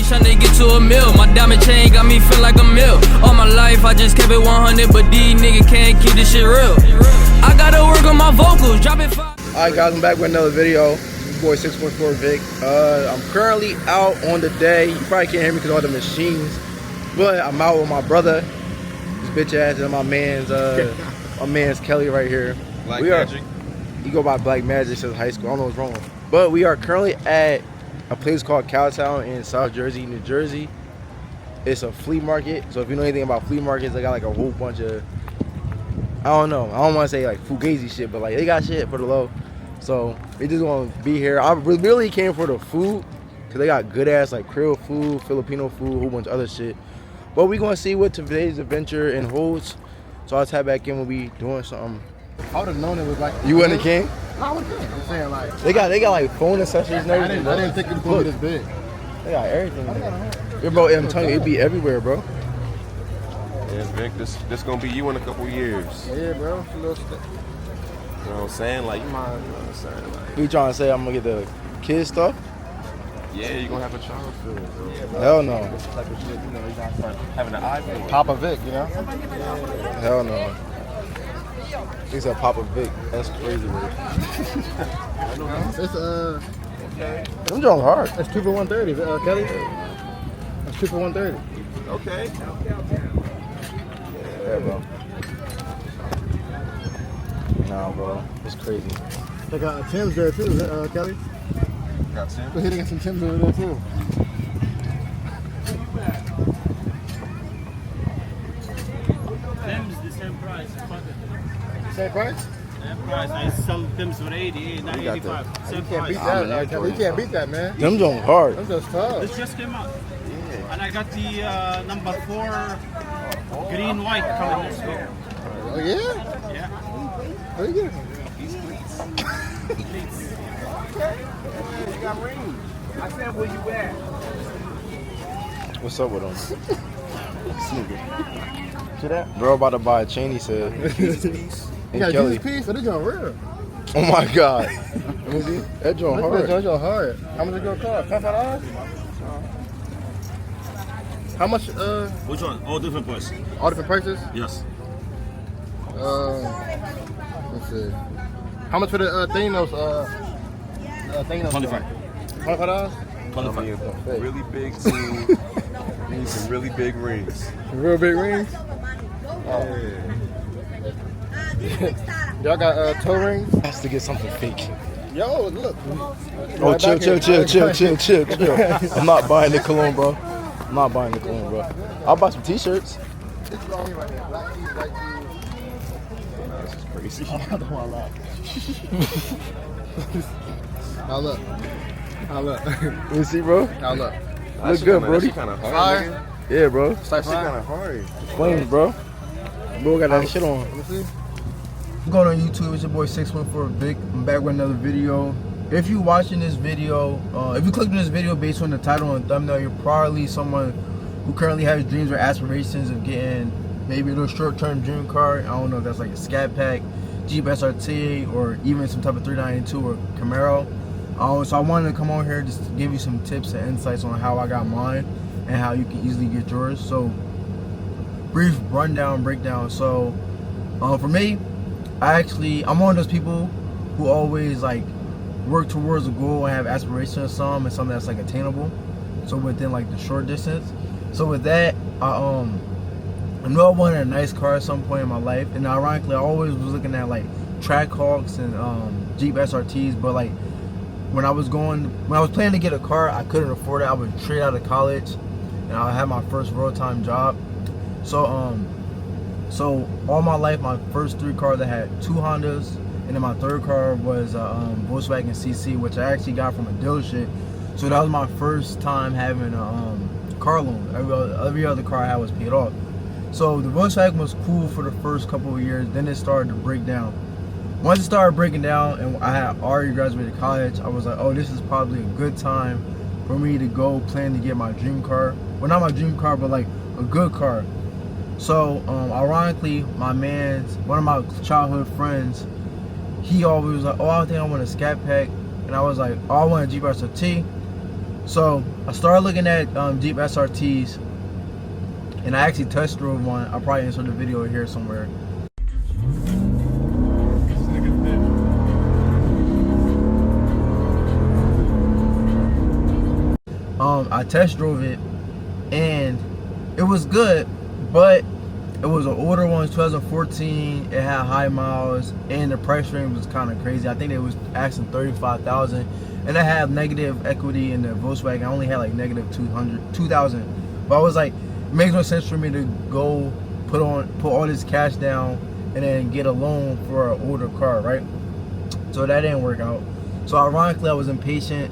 chain, tryna get to a mill. My diamond chain got me feel like a mill. All my life I just kept it 100, but these niggas can't keep this shit real. I gotta work on my vocals, drop it 5. Alright guys, I'm back with another video. Boy 6.4 Vic. I'm currently out on the day. You probably can't hear me because of all the machines, but I'm out with my brother, his bitch ass, and my man's Kelly right here. Black Magic. He go by Black Magic since high school. I don't know what's wrong. But we are currently at a place called Cowtown in South Jersey, New Jersey. It's a flea market. So if you know anything about flea markets, they got like a whole bunch of, I don't know. I don't want to say like fugazi shit, but like they got shit for the low. So we just want to be here. I really came for the food because they got good ass like Creole food, Filipino food, a whole bunch of other shit. But we gonna see what today's adventure holds. So I'll tap back in when we doing something. I would have known it was like. You wasn't the king? No, I would have. I'm saying like. They got like phone accessories and everything. I didn't think it was gonna be this big. They got everything. Yeah, bro, I'm telling you, it be everywhere, bro. Yeah, Vic, this gonna be you in a couple years. Yeah, bro. It's a little stuff. You know what I'm saying? Like, you know what I'm saying? Like, You trying to say I'm gonna get the kids stuff? yeah, you're gonna have a child feel, bro. Yeah, bro. Hell no. This type of shit, you know, you're gonna start having an iPhone. Papa Vic, you know? Hell no. He said Papa Vic. That's crazy, bro. It's Them Jones hard. That's 2 for 130, Kelly. That's 2 for 130. Okay. Yeah, bro. Nah, bro. It's crazy. They got Tim's there too, Kelly. Got Tim? We're hitting some Tim's over there too. Tim's the same price. Same price? Same price. I sell Tim's for 80, not 85. Same You can't beat price. that. You can't beat that, man. Them Jones hard. Them just tough. This just came out. Yeah. And I got the number 4 green white coming next week. Oh yeah? Yeah. Where you get it from? You got rings. I said, where you at? What's up with them? See that? Bro about to buy a chain, he said. You got a Kelly. Jesus piece? Oh, this joint real. Oh my God. That joint hard. That joint hard. How much it gonna cost? $25? How much? Which one? All different prices. All different prices? Yes. Let's see. How much for the Thanos? Thanos. 25. $25? 25. Really big team. Need some really big rings. Real big rings? Yeah. Y'all got toe rings? Has to get something fake. Yo, look. Oh, chill. I'm not buying the cologne, bro. I'm not buying the cologne, bro. I'll buy some t-shirts. This is on here right here. Black tees, white tees. This is crazy. I don't want to lie. How look? How look? You see, bro? How look? Look good, bro. That kind of hard. Fire? Yeah, bro. It's like That shit fire. kind of hard. Flames, bro. Bro got that shit on. Let me see. What's going on YouTube? It's your boy 614 Vic. I'm back with another video. If you're watching this video, if you clicked on this video based on the title and thumbnail, you're probably someone who currently has dreams or aspirations of getting maybe a little short-term dream car. I don't know if that's like a Scat Pack, Jeep SRT, or even some type of 392 or Camaro. So I wanted to come on here just to give you some tips and insights on how I got mine and how you can easily get yours. So brief rundown, breakdown. So for me, I'm one of those people who always like work towards a goal and have aspirations of something and something that's like attainable. So within like the short distance. So with that, I knew I wanted a nice car at some point in my life, and ironically, I always was looking at like Trackhawks and Jeep SRTs. But like when I was planning to get a car, I couldn't afford it. I was straight out of college, and I had my first real-time job. So all my life, my first 3 cars, I had 2 Hondas, and then my 3rd car was a Volkswagen CC, which I actually got from a dealership. So that was my first time having a car loan. Every other car I had was paid off. So the Volkswagen was cool for the first couple of years, then it started to break down. Once it started breaking down and I had already graduated college, I was like, oh, this is probably a good time for me to go plan to get my dream car. Well, not my dream car, but like a good car. So ironically, one of my childhood friends, he always was like, oh, I think I want a Scat Pack. And I was like, oh, I want a Jeep SRT. So I started looking at Jeep SRTs, and I actually test drove one. I'll probably insert the video here somewhere. I test drove it, and it was good, but it was an older one, 2014. It had high miles, and the price range was kind of crazy. I think it was asking 35,000, and I have negative equity in the Volkswagen. I only had like negative 2,000. But I was like, it makes no sense for me to go put all this cash down and then get a loan for an older car, right? So that didn't work out. So ironically, I was impatient.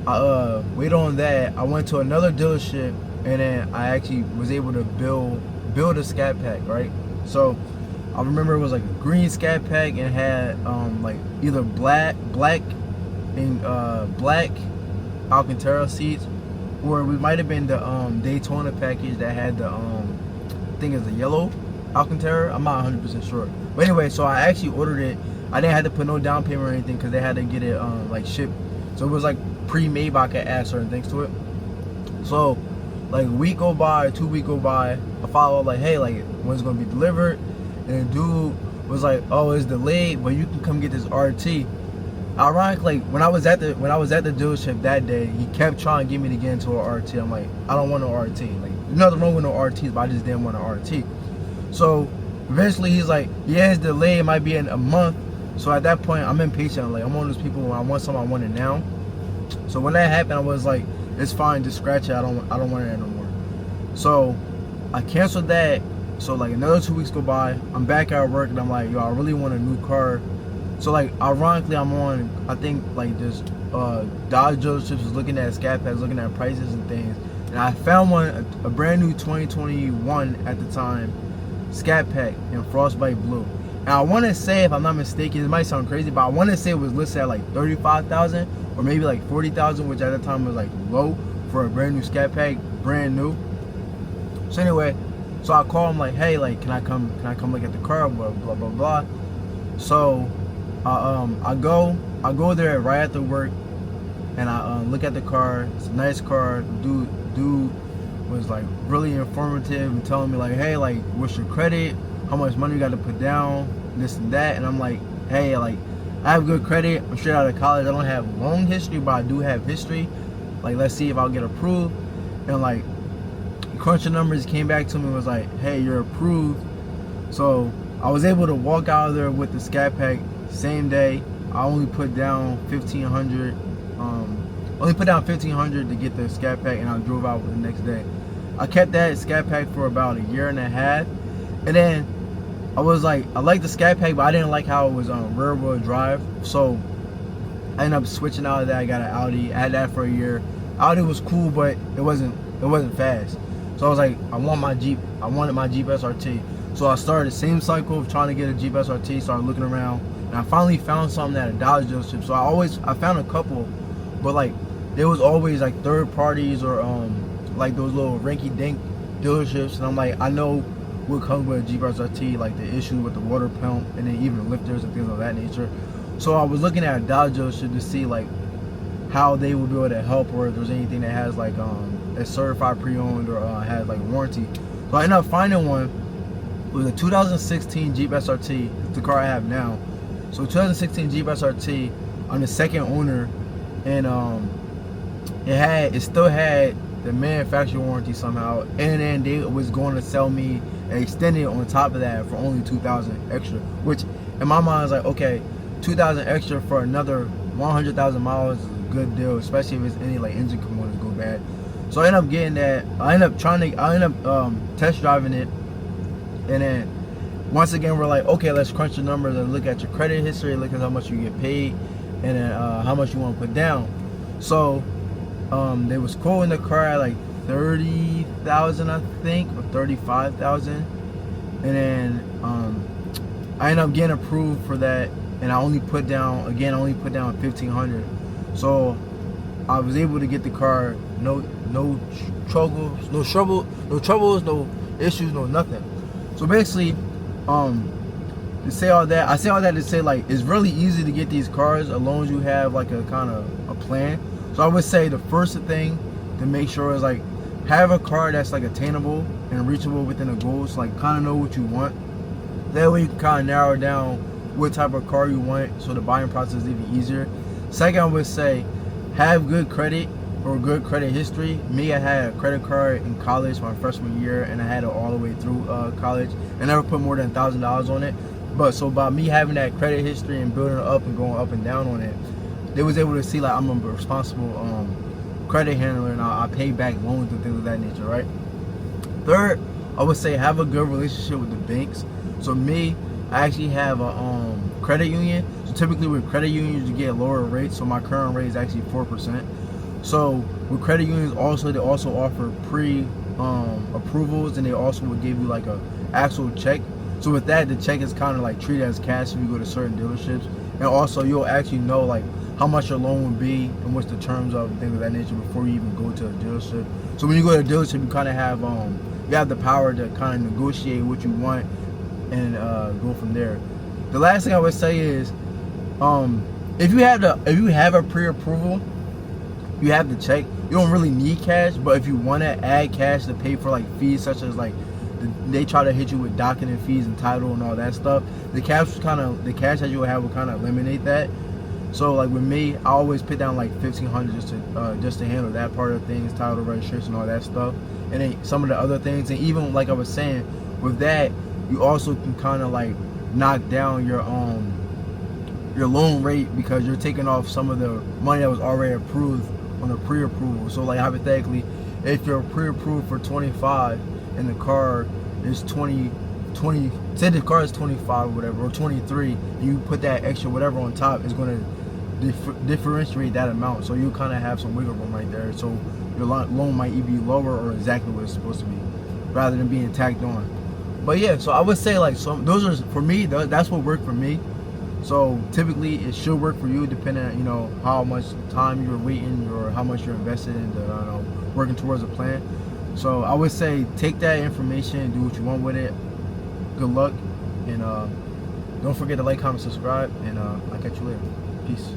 I waited on that. I went to another dealership, and then I actually was able to build a scat pack, right? So I remember it was like a green scat pack, and it had like either black and black Alcantara seats, or it might have been the Daytona package that had the I think it's the yellow Alcantara. I'm not 100% sure, but anyway, so I actually ordered it. I didn't have to put no down payment or anything, because they had to get it like shipped. So it was like pre-made, but I could add certain things to it. So like a week go by, 2 weeks go by, I follow up like, hey, like when's it gonna be delivered? And the dude was like, oh, it's delayed, but you can come get this RT. Ironically, when I was at the dealership that day, he kept trying to get me to get into a RT. I'm like, I don't want no RT. Like, there's nothing wrong with no RTs, but I just didn't want an RT. So eventually he's like, yeah, it's delayed, it might be in a month. So at that point, I'm impatient. Like, I'm one of those people when I want something, I want it now. So when that happened, I was like, it's fine, just scratch it. I don't want it no more. So I canceled that. So like another 2 weeks go by, I'm back at work, and I'm like, yo, I really want a new car. So like ironically, I'm on, I think like this Dodge dealerships was looking at scat packs, looking at prices and things, and I found one, a brand new 2021 at the time, scat pack in frostbite blue. And I want to say, if I'm not mistaken, it might sound crazy, but I want to say it was listed at like 35,000 or maybe like 40,000, which at the time was like low for a brand new scat pack, brand new. So anyway, so I call him like, hey, like, can I come look at the car, blah blah blah blah. So I go there right after work, and I look at the car. It's a nice car. Dude was like really informative and telling me like, hey, like, what's your credit? How much money you got to put down? This and that. And I'm like, hey, like, I have good credit. I'm straight out of college. I don't have long history, but I do have history. Like, let's see if I'll get approved. And like, crunch the numbers, came back to me and was like, hey, you're approved. So I was able to walk out of there with the scat pack same day. I only put down $1,500. Only put down $1,500 to get the scat pack, and I drove out the next day. I kept that scat pack for about a year and a half, and then I was like, I liked the scat pack, but I didn't like how it was on rear wheel drive. So I ended up switching out of that. I got an Audi. I had that for a year. Audi was cool, but it wasn't fast. So I was like, I wanted my Jeep SRT. So I started the same cycle of trying to get a Jeep SRT, started looking around, and I finally found something at a Dodge dealership. So I found a couple, but like, there was always like third parties or like those little rinky-dink dealerships, and I'm like, I know what comes with a Jeep SRT, like the issue with the water pump, and then even lifters and things of that nature. So I was looking at a Dodge dealership to see like how they would be able to help, or if there's anything that has like a certified pre-owned or has like warranty. So I ended up finding one. It was a 2016 Jeep SRT. It's the car I have now. So 2016 Jeep SRT. I'm the second owner, and it still had the manufacturer warranty somehow, and then they was going to sell me an extended on top of that for only $2,000 extra, which in my mind is like, okay, $2,000 extra for another 100,000 miles is a good deal, especially if it's any like engine components go bad. So I ended up getting that. I ended up test driving it, and then once again we're like, okay, let's crunch the numbers and look at your credit history, look at how much you get paid, and then how much you want to put down. So they was quoting the car at like 30,000, I think, or 35,000, and then I ended up getting approved for that, and I only put down $1,500. So I was able to get the car, no troubles, no issues, no nothing. So basically, to say all that, I say all that to say like, it's really easy to get these cars as long as you have like a kind of a plan. So I would say the first thing to make sure is like have a car that's like attainable and reachable within the goals. Like kind of know what you want. That way you can kind of narrow down what type of car you want, so the buying process is even easier. Second, I would say have good credit or good credit history. Me, I had a credit card in college my freshman year, and I had it all the way through college. I never put more than $1,000 on it. But so by me having that credit history and building it up and going up and down on it, they was able to see like I'm a responsible credit handler, and I pay back loans and things of that nature, right? Third, I would say have a good relationship with the banks. So me, I actually have a credit union. So typically with credit unions you get lower rates. So my current rate is actually 4%. So with credit unions also, they also offer approvals, and they also will give you like a actual check. So with that, the check is kind of like treated as cash if you go to certain dealerships, and also you'll actually know like how much your loan would be and what's the terms of things of that nature before you even go to a dealership. So when you go to a dealership, you kind of have you have the power to kind of negotiate what you want and go from there. The last thing I would say is if you have a pre-approval, you have the check, you don't really need cash. But if you want to add cash to pay for like fees such as like they try to hit you with document fees and title and all that stuff, the cash that you will have will kind of eliminate that. So like with me, I always put down like $1,500 just to handle that part of things, title, registration, all that stuff, and then some of the other things. And even like I was saying, with that, you also can kind of like knock down your loan rate because you're taking off some of the money that was already approved on the pre-approval. So like hypothetically, if you're pre-approved for 25 and the car is 20, say the car is 25 or whatever, or 23, and you put that extra whatever on top, is going to differentiate that amount. So you kind of have some wiggle room right there. So your loan might either be lower or exactly what it's supposed to be, rather than being tacked on. But yeah, so I would say like those are for me. That's what worked for me. So typically it should work for you, depending on how much time you're waiting or how much you're invested into working towards a plan. So I would say take that information and do what you want with it. Good luck, and don't forget to like, comment, subscribe, and I'll catch you later. Peace.